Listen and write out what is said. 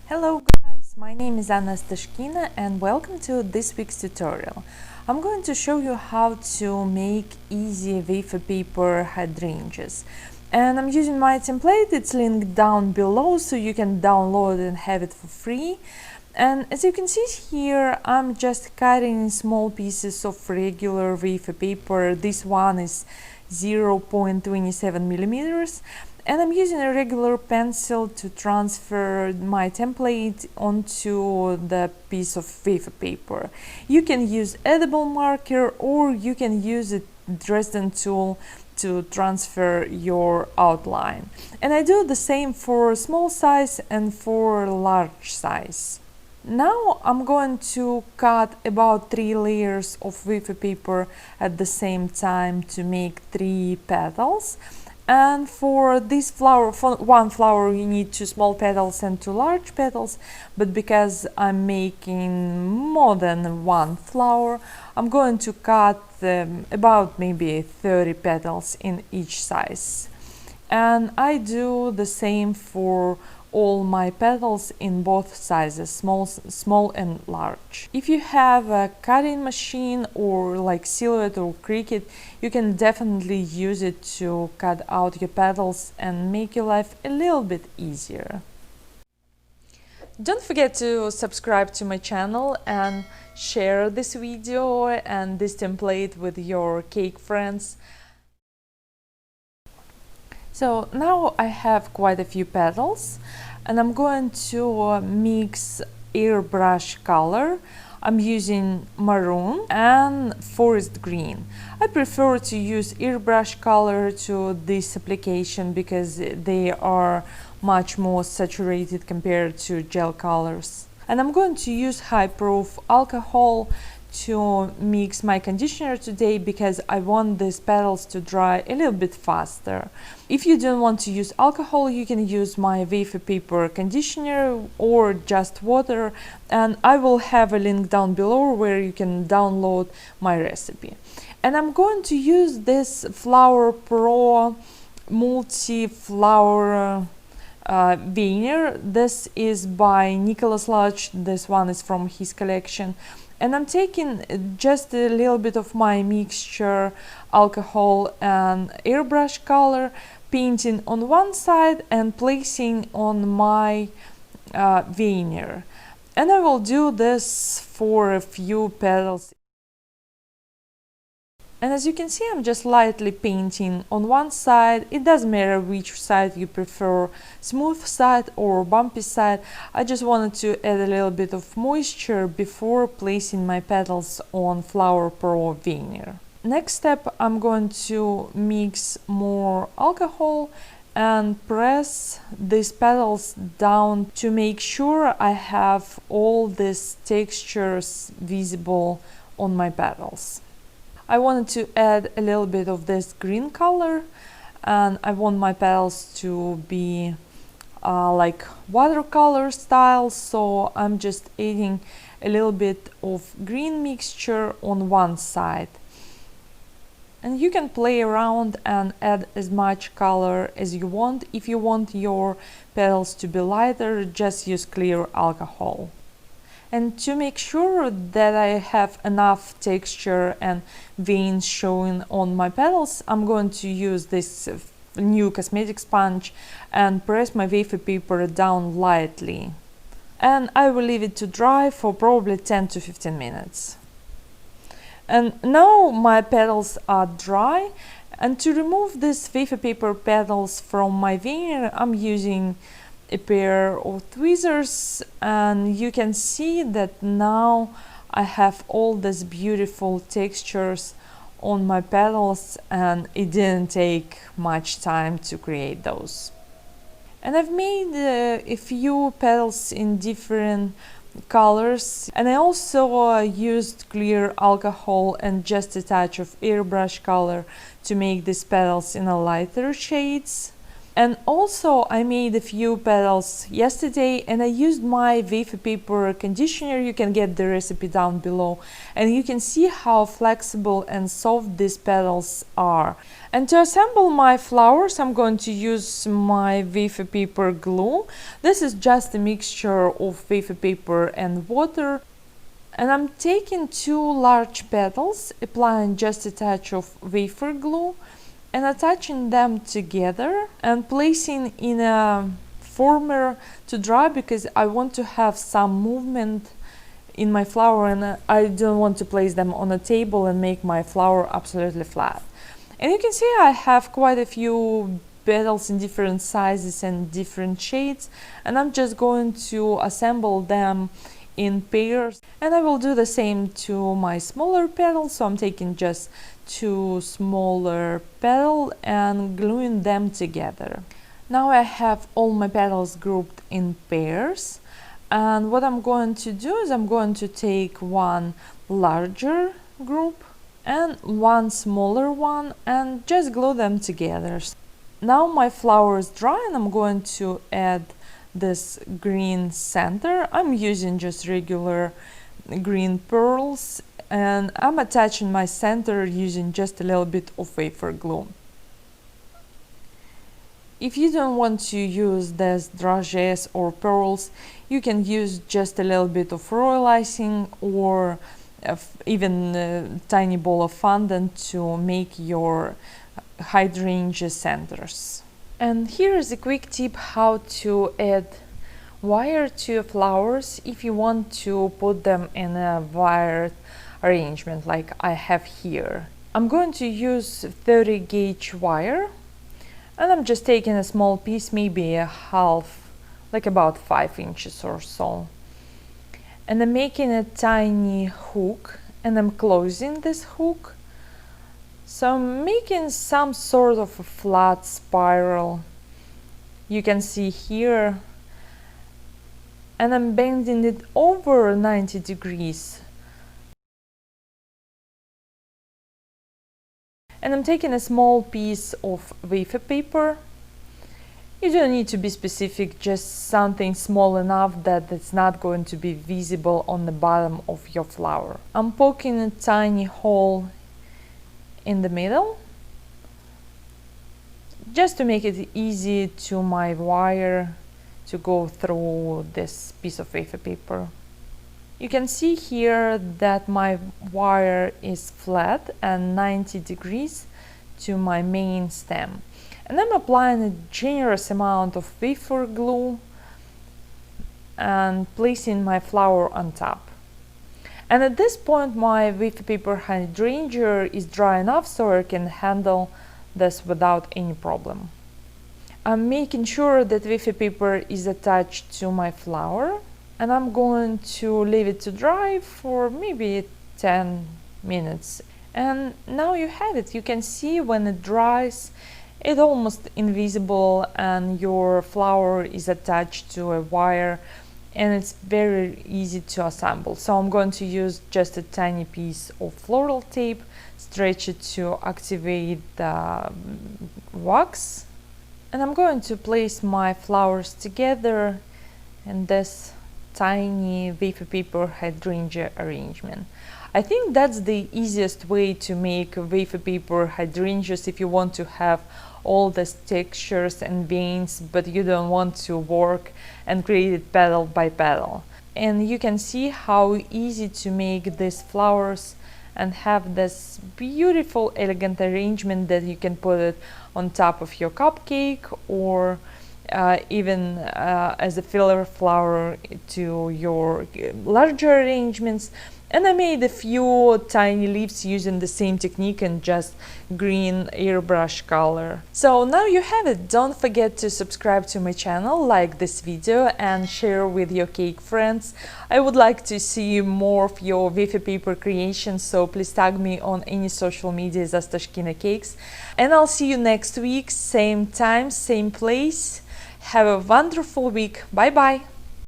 Hello guys, my name is Anna Stashkina and welcome to this week's tutorial. I'm going to show you how to make easy wafer paper hydrangeas. And I'm using my template, it's linked down below so you can download and have it for free. And as you can see here, I'm just cutting small pieces of regular wafer paper. This one is 0.27 millimeters. And I'm using a regular pencil to transfer my template onto the piece of wafer paper. You can use edible marker or you can use a Dresden tool to transfer your outline. And I do the same for small size and for large size. Now I'm going to cut about 3 layers of wafer paper at the same time to make 3 petals. And for this flower, for one flower you need 2 small petals and 2 large petals, but because I'm making more than one flower, I'm going to cut about maybe 30 petals in each size. And I do the same for all my petals in both sizes, small and large. If you have a cutting machine or like Silhouette or Cricut, you can definitely use it to cut out your petals and make your life a little bit easier. Don't forget to subscribe to my channel and share this video and this template with your cake friends. So now I have quite a few petals and I'm going to mix airbrush color. I'm using maroon and forest green. I prefer to use airbrush color to this application because they are much more saturated compared to gel colors. And I'm going to use high proof alcohol to mix my conditioner today because I want these petals to dry a little bit faster. If you don't want to use alcohol, you can use my wafer paper conditioner or just water, and I will have a link down below where you can download my recipe. And I'm going to use this Flower Pro multi-flower veneer. This is by Nicholas Lodge. This one is from his collection. And I'm taking just a little bit of my mixture, alcohol and airbrush color, painting on one side and placing on my veneer. And I will do this for a few petals. And as you can see, I'm just lightly painting on one side. It doesn't matter which side you prefer, smooth side or bumpy side. I just wanted to add a little bit of moisture before placing my petals on Flower Pro veneer. Next step, I'm going to mix more alcohol and press these petals down to make sure I have all these textures visible on my petals. I wanted to add a little bit of this green color, and I want my petals to be like watercolor style, so I'm just adding a little bit of green mixture on one side. And you can play around and add as much color as you want. If you want your petals to be lighter, just use clear alcohol. And to make sure that I have enough texture and veins showing on my petals, I'm going to use this new cosmetic sponge and press my wafer paper down lightly. And I will leave it to dry for probably 10 to 15 minutes. And now my petals are dry, and to remove these wafer paper petals from my veneer, I'm using a pair of tweezers, and you can see that now I have all these beautiful textures on my petals, and it didn't take much time to create those. And I've made a few petals in different colors, and I also used clear alcohol and just a touch of airbrush color to make these petals in a lighter shades. And also I made a few petals yesterday, and I used my wafer paper conditioner. You can get the recipe down below, and you can see how flexible and soft these petals are. And to assemble my flowers, I'm going to use my wafer paper glue. This is just a mixture of wafer paper and water. And I'm taking 2 large petals, applying just a touch of wafer glue, and attaching them together and placing in a former to dry, because I want to have some movement in my flower, and I don't want to place them on a table and make my flower absolutely flat. And you can see I have quite a few petals in different sizes and different shades, and I'm just going to assemble them in pairs. And I will do the same to my smaller petals, so I'm taking just 2 smaller petals and gluing them together. Now I have all my petals grouped in pairs, and what I'm going to do is I'm going to take one larger group and one smaller one and just glue them together. Now my flower is dry, and I'm going to add this green center. I'm using just regular green pearls, and I'm attaching my center using just a little bit of wafer glue. If you don't want to use these dragées or pearls, you can use just a little bit of royal icing or even a tiny ball of fondant to make your hydrangea centers. And here is a quick tip how to add wire to your flowers if you want to put them in a wired arrangement like I have here. I'm going to use 30 gauge wire, and I'm just taking a small piece, maybe a half, like about 5 inches or so. And I'm making a tiny hook, and I'm closing this hook. So I'm making some sort of a flat spiral, you can see here, and I'm bending it over 90 degrees. And I'm taking a small piece of wafer paper. You don't need to be specific, just something small enough that it's not going to be visible on the bottom of your flower. I'm poking a tiny hole in the middle, just to make it easy to my wire to go through this piece of wafer paper. You can see here that my wire is flat and 90 degrees to my main stem. And I'm applying a generous amount of wafer glue and placing my flower on top. And at this point my wafer paper hydrangea is dry enough so I can handle this without any problem. I'm making sure that wafer paper is attached to my flower, and I'm going to leave it to dry for maybe 10 minutes. And now you have it. You can see when it dries, it's almost invisible and your flower is attached to a wire, and it's very easy to assemble. So I'm going to use just a tiny piece of floral tape, stretch it to activate the wax, and I'm going to place my flowers together in this tiny wafer paper hydrangea arrangement. I think that's the easiest way to make wafer paper hydrangeas if you want to have all these textures and veins, but you don't want to work and create it petal by petal. And you can see how easy to make these flowers and have this beautiful elegant arrangement that you can put it on top of your cupcake, or even as a filler flower to your larger arrangements. And I made a few tiny leaves using the same technique and just green airbrush color. So now you have it. Don't forget to subscribe to my channel, like this video and share with your cake friends. I would like to see more of your wafer paper creations, so please tag me on any social media as Astashkina Cakes. And I'll see you next week, same time, same place. Have a wonderful week. Bye bye.